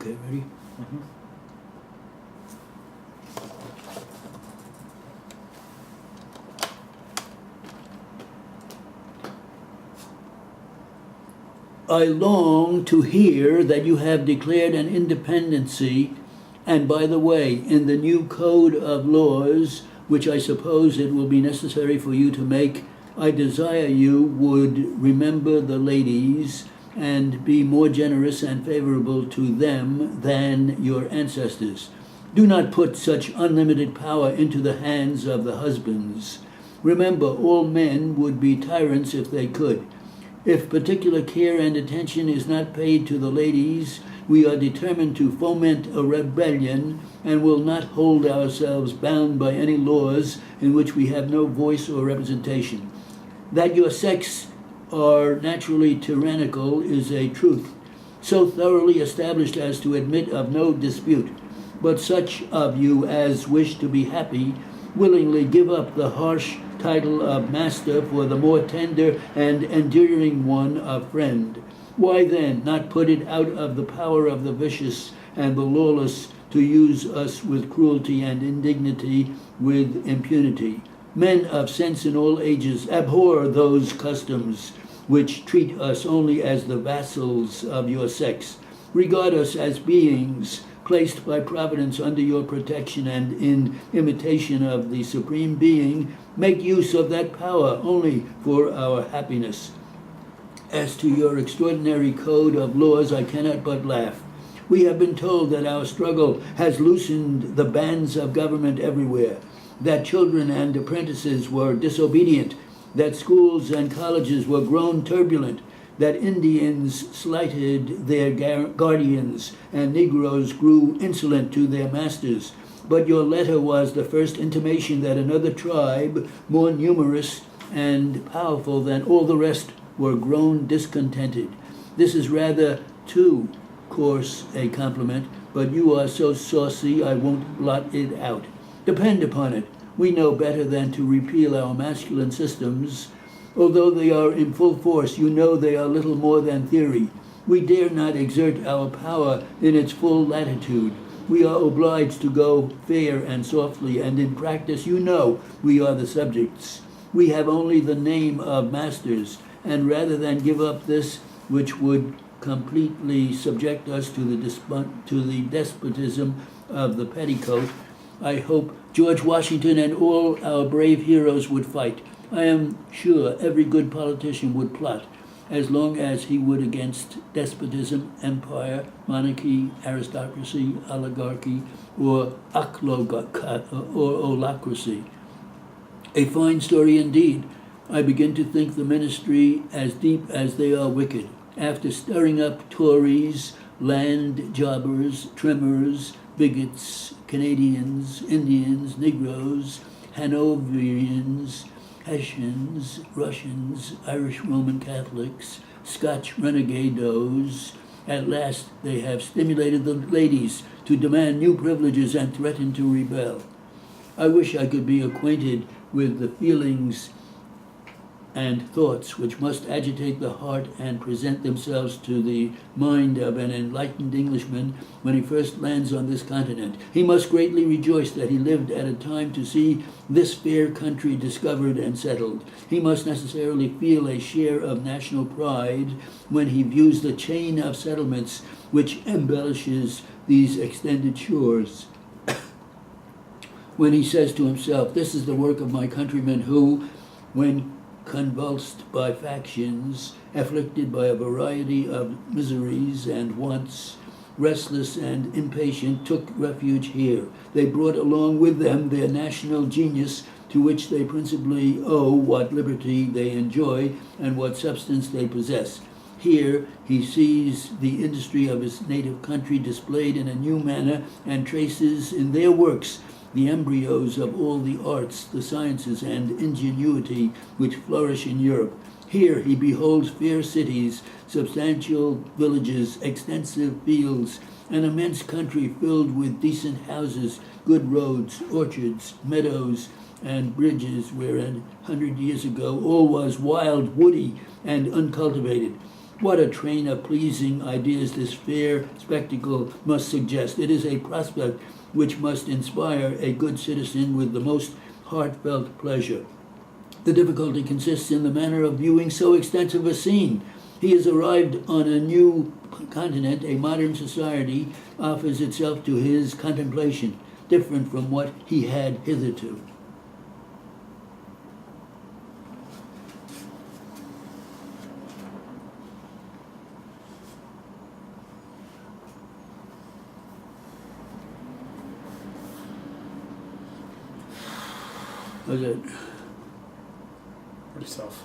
Okay, ready? I long to hear that you have declared an independency, and by the way, in the new code of laws, which I suppose it will be necessary for you to make, I desire you would remember the ladies and be more generous and favorable to them than your ancestors. Do not put such unlimited power into the hands of the husbands. Remember, all men would be tyrants if they could. If particular care and attention is not paid to the ladies, we are determined to foment a rebellion and will not hold ourselves bound by any laws in which we have no voice or representation. That your sex are naturally tyrannical is a truth, so thoroughly established as to admit of no dispute. But such of you as wish to be happy willingly give up the harsh title of master for the more tender and endearing one of friend. Why then not put it out of the power of the vicious and the lawless to use us with cruelty and indignity with impunity? Men of sense in all ages abhor those customs which treat us only as the vassals of your sex. Regard us as beings placed by Providence under your protection, and in imitation of the Supreme Being, make use of that power only for our happiness. As to your extraordinary code of laws, I cannot but laugh. We have been told that our struggle has loosened the bands of government everywhere, that children and apprentices were disobedient, that schools and colleges were grown turbulent, that Indians slighted their guardians, and Negroes grew insolent to their masters. But your letter was the first intimation that another tribe, more numerous and powerful than all the rest, were grown discontented. This is rather too coarse a compliment, but you are so saucy I won't blot it out. Depend upon it, we know better than to repeal our masculine systems. Although they are in full force, you know they are little more than theory. We dare not exert our power in its full latitude. We are obliged to go fair and softly, and in practice, you know, we are the subjects. We have only the name of masters, and rather than give up this, which would completely subject us to the despotism of the petticoat, I hope George Washington and all our brave heroes would fight. I am sure every good politician would plot, as long as he would, against despotism, empire, monarchy, aristocracy, oligarchy, or holacracy. A fine story indeed. I begin to think the ministry as deep as they are wicked. After stirring up Tories, land jobbers, trimmers, bigots, Canadians, Indians, Negroes, Hanoverians, Hessians, Russians, Irish Roman Catholics, Scotch renegados, at last they have stimulated the ladies to demand new privileges and threaten to rebel. I wish I could be acquainted with the feelings and thoughts which must agitate the heart and present themselves to the mind of an enlightened Englishman when he first lands on this continent. He must greatly rejoice that he lived at a time to see this fair country discovered and settled. He must necessarily feel a share of national pride when he views the chain of settlements which embellishes these extended shores. When he says to himself, "This is the work of my countrymen who, when convulsed by factions, afflicted by a variety of miseries and wants, restless and impatient, took refuge here. They brought along with them their national genius, to which they principally owe what liberty they enjoy and what substance they possess. Here he sees the industry of his native country displayed in a new manner, and traces in their works the embryos of all the arts, the sciences, and ingenuity which flourish in Europe. Here he beholds fair cities, substantial villages, extensive fields, an immense country filled with decent houses, good roads, orchards, meadows, and bridges, where 100 years ago all was wild, woody, and uncultivated. What a train of pleasing ideas this fair spectacle must suggest. It is a prospect which must inspire a good citizen with the most heartfelt pleasure. The difficulty consists in the manner of viewing so extensive a scene. He has arrived on a new continent. A modern society offers itself to his contemplation, different from what he had hitherto. How's that? Pretty tough.